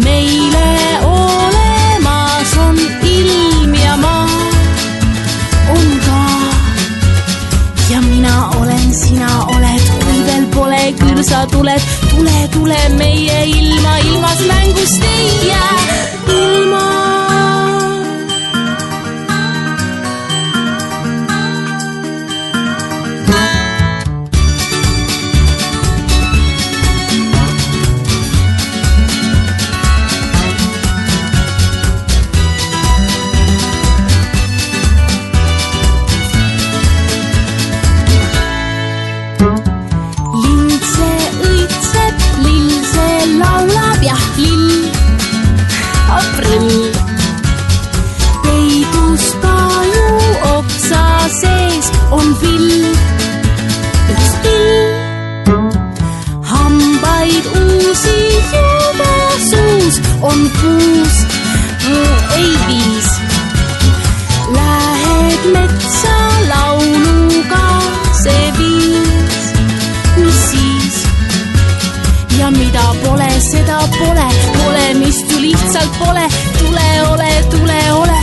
Meile olemas on ilm ja maa on ka. Ja mina olen, sina oled, kui veel pole, küll sa tuled. Tule, tule meie ilma, ilmas mängust ei jää. Ilma aprill. Peidus paju oksa sees on vill, üks pill. Hambaid uusi juba suus on kuus, ei viis. Lähed metsa lauluga see viis, mis siis? Ja mida pole, seda pole, pole, mis ju lihtsalt pole. Tule ole, tule ole.